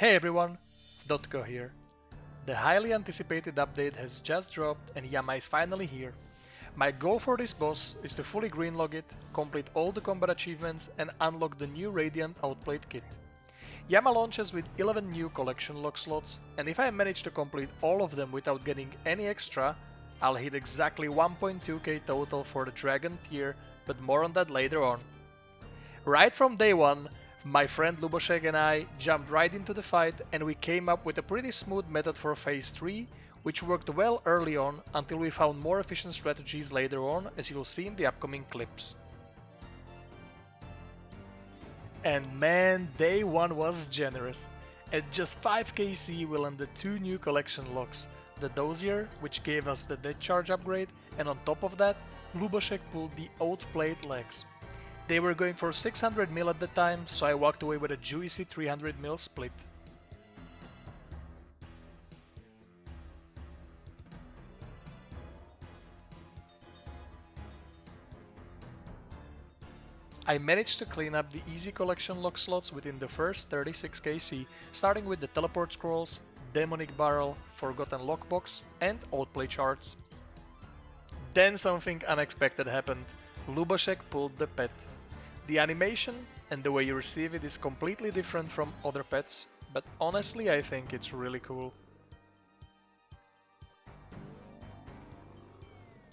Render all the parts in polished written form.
Hey everyone, Dotco here. The highly anticipated update has just dropped and Yama is finally here. My goal for this boss is to fully greenlog it, complete all the combat achievements and unlock the new Radiant Oathplate kit. Yama launches with 11 new collection log slots, and if I manage to complete all of them without getting any extra, I'll hit exactly 1.2k total for the Dragon tier, but more on that later on. Right from day one, my friend Luboshek and I jumped right into the fight and we came up with a pretty smooth method for phase 3, which worked well early on until we found more efficient strategies later on, as you'll see in the upcoming clips. And man, day 1 was generous. At just 5kc we landed 2 new collection locks, the Dozier, which gave us the dead charge upgrade, and on top of that, Luboshek pulled the Oathplate legs. They were going for 600 mil at the time, so I walked away with a juicy 300 mil split. I managed to clean up the easy collection log slots within the first 36kc, starting with the teleport scrolls, demonic barrel, forgotten lockbox, and Oathplate charts. Then something unexpected happened. Luboshek pulled the pet. The animation and the way you receive it is completely different from other pets, but honestly I think it's really cool.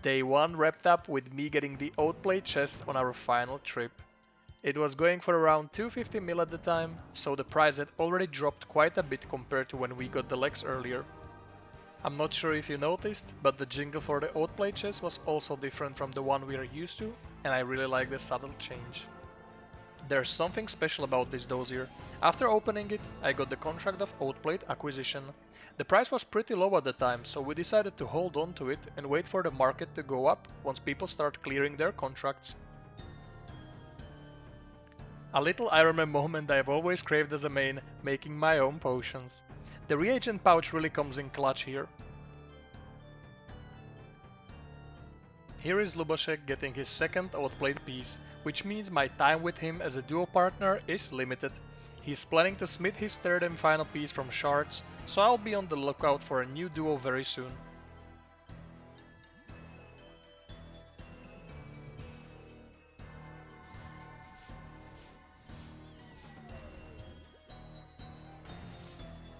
Day 1 wrapped up with me getting the Oathplate chest on our final trip. It was going for around 250 mil at the time, so the price had already dropped quite a bit compared to when we got the legs earlier. I'm not sure if you noticed, but the jingle for the Oathplate chest was also different from the one we are used to, and I really like the subtle change. There's something special about this dozier. After opening it, I got the contract of Oathplate acquisition. The price was pretty low at the time, so we decided to hold on to it and wait for the market to go up once people start clearing their contracts. A little Iron Man moment I've always craved as a main, making my own potions. The reagent pouch really comes in clutch here. Here is Luboshek getting his second Oathplate piece, which means my time with him as a duo partner is limited. He's planning to smith his third and final piece from shards, so I'll be on the lookout for a new duo very soon.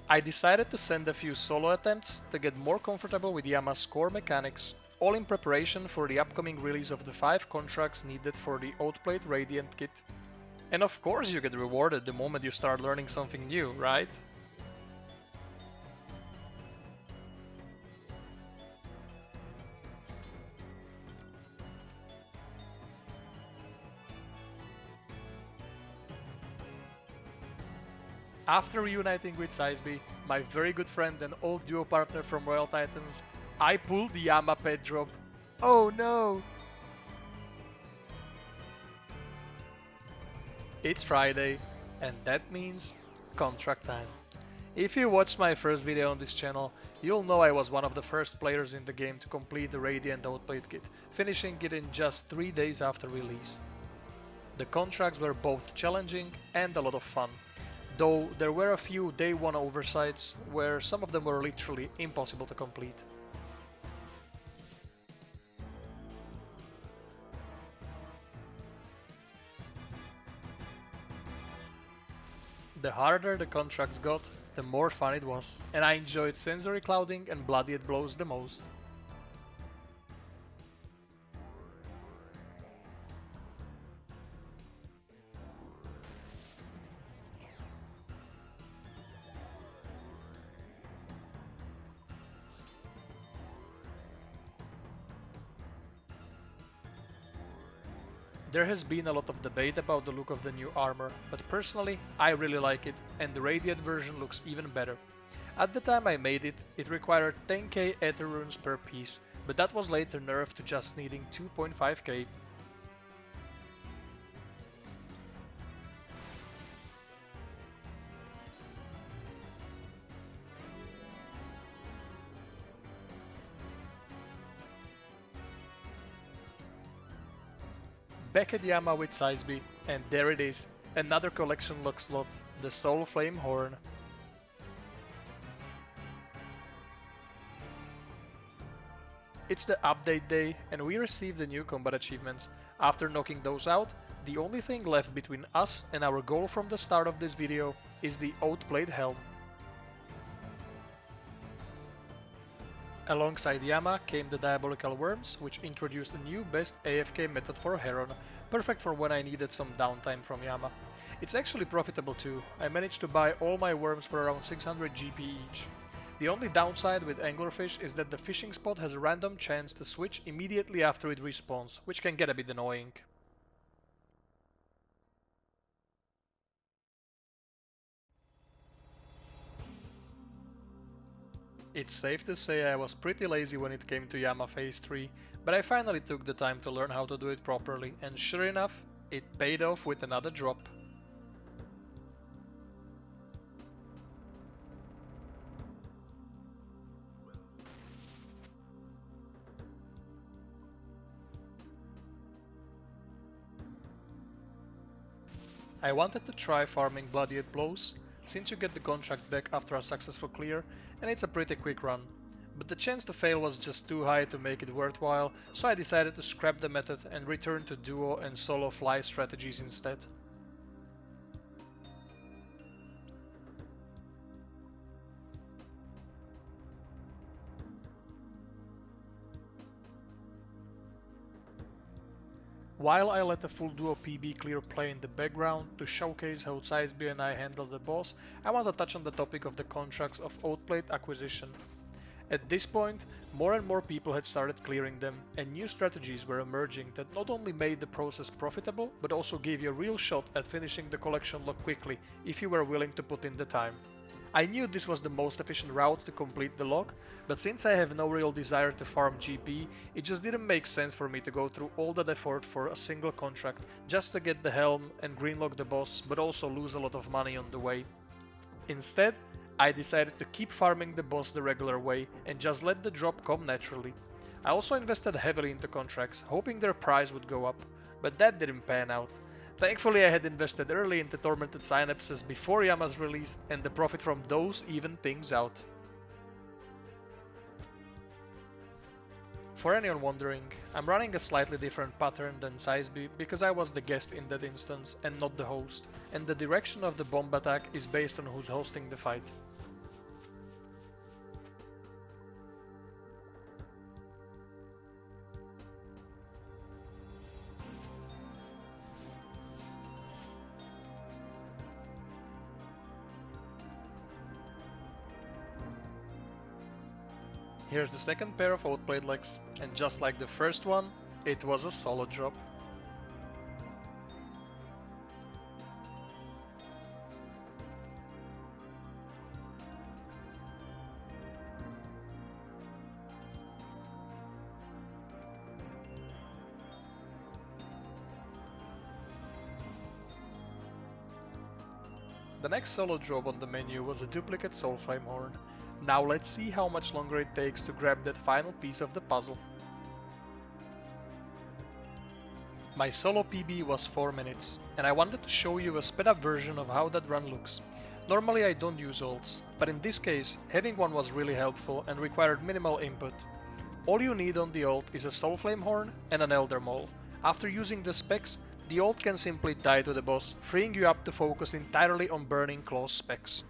I decided to send a few solo attempts to get more comfortable with Yama's core mechanics, all in preparation for the upcoming release of the 5 contracts needed for the Oathplate Radiant kit. And of course you get rewarded the moment you start learning something new, right? After reuniting with Sizeby, my very good friend and old duo partner from Royal Titans, I pulled the Yama pet drop. Oh no! It's Friday, and that means contract time. If you watched my first video on this channel, you'll know I was one of the first players in the game to complete the Radiant Oathplate kit, finishing it in just 3 days after release. The contracts were both challenging and a lot of fun, though there were a few day 1 oversights where some of them were literally impossible to complete. The harder the contracts got, the more fun it was, and I enjoyed sensory clouding and bloodied blows the most. There has been a lot of debate about the look of the new armor, but personally I really like it, and the Radiant version looks even better. At the time I made it, it required 10k Aether runes per piece, but that was later nerfed to just needing 2.5k. Back at Yama with Sizeby, and there it is, another collection log slot, the Soul Flame Horn. It's the update day and we received the new combat achievements. After knocking those out, the only thing left between us and our goal from the start of this video is the Oathplate helm. Alongside Yama came the Diabolical Worms, which introduced a new best AFK method for Heron, perfect for when I needed some downtime from Yama. It's actually profitable too. I managed to buy all my worms for around 600 GP each. The only downside with Anglerfish is that the fishing spot has a random chance to switch immediately after it respawns, which can get a bit annoying. It's safe to say I was pretty lazy when it came to Yama Phase 3, but I finally took the time to learn how to do it properly, and sure enough, it paid off with another drop. I wanted to try farming Bloody Blows, since you get the contract back after a successful clear, and it's a pretty quick run. But the chance to fail was just too high to make it worthwhile, so I decided to scrap the method and return to duo and solo fly strategies instead. While I let the full duo PB clear play in the background to showcase how Sizeby and I handled the boss, I want to touch on the topic of the contracts of Oathplate acquisition. At this point, more and more people had started clearing them, and new strategies were emerging that not only made the process profitable, but also gave you a real shot at finishing the collection log quickly if you were willing to put in the time. I knew this was the most efficient route to complete the log, but since I have no real desire to farm GP, it just didn't make sense for me to go through all that effort for a single contract just to get the helm and greenlog the boss, but also lose a lot of money on the way. Instead, I decided to keep farming the boss the regular way and just let the drop come naturally. I also invested heavily into contracts, hoping their price would go up, but that didn't pan out. Thankfully, I had invested early into Tormented Synapses before Yama's release, and the profit from those evened things out. For anyone wondering, I'm running a slightly different pattern than Sizeby because I was the guest in that instance and not the host, and the direction of the bomb attack is based on who's hosting the fight. Here's the second pair of Oathplate legs, and just like the first one, it was a solo drop. The next solo drop on the menu was a duplicate Soulflame Horn. Now let's see how much longer it takes to grab that final piece of the puzzle. My solo PB was 4 minutes, and I wanted to show you a sped up version of how that run looks. Normally I don't use ults, but in this case having one was really helpful and required minimal input. All you need on the ult is a Soulflame Horn and an Elder Maul. After using the specs, the ult can simply die to the boss, freeing you up to focus entirely on burning Claw's specs.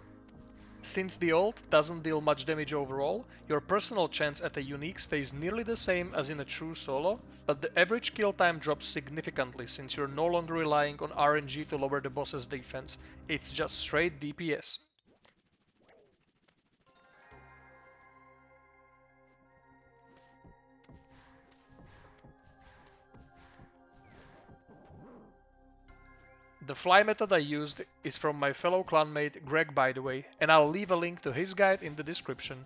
Since the ult doesn't deal much damage overall, your personal chance at a unique stays nearly the same as in a true solo, but the average kill time drops significantly since you're no longer relying on RNG to lower the boss's defense, it's just straight DPS. The fly method I used is from my fellow clanmate Greg, by the way, and I'll leave a link to his guide in the description.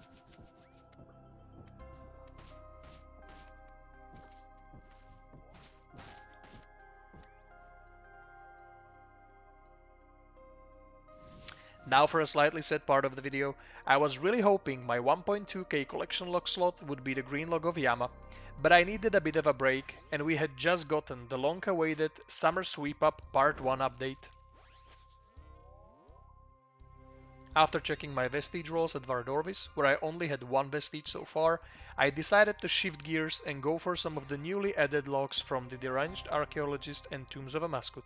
Now for a slightly sad part of the video. I was really hoping my 1.2k collection log slot would be the greenlog of Yama, but I needed a bit of a break, and we had just gotten the long-awaited Summer Sweep Up Part 1 update. After checking my vestige rolls at Vardorvis, where I only had one vestige so far, I decided to shift gears and go for some of the newly added logs from the Deranged Archaeologist and Tombs of a Maskut.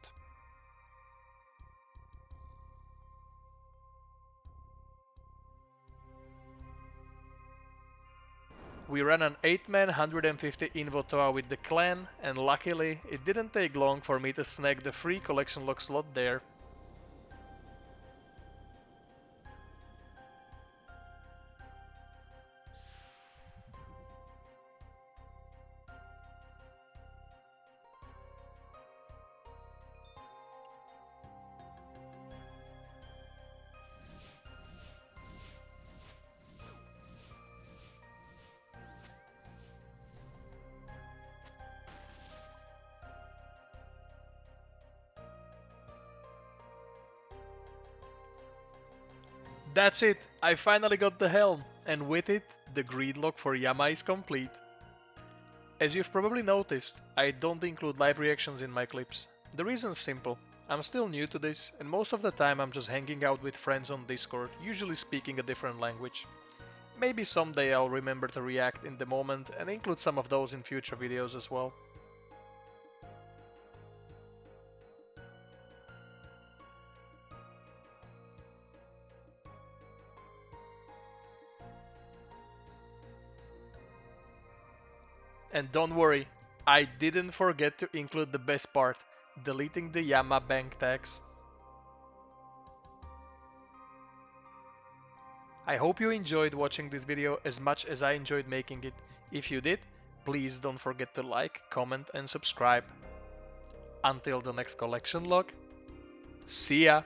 We ran an 8-man 150 Invotoa with the clan, and luckily, it didn't take long for me to snag the free collection log slot there. That's it, I finally got the helm, and with it, the greenlog for Yama is complete. As you've probably noticed, I don't include live reactions in my clips. The reason's simple. I'm still new to this, and most of the time I'm just hanging out with friends on Discord, usually speaking a different language. Maybe someday I'll remember to react in the moment and include some of those in future videos as well. And don't worry, I didn't forget to include the best part, deleting the Yama bank tags. I hope you enjoyed watching this video as much as I enjoyed making it. If you did, please don't forget to like, comment and subscribe. Until the next collection log, see ya!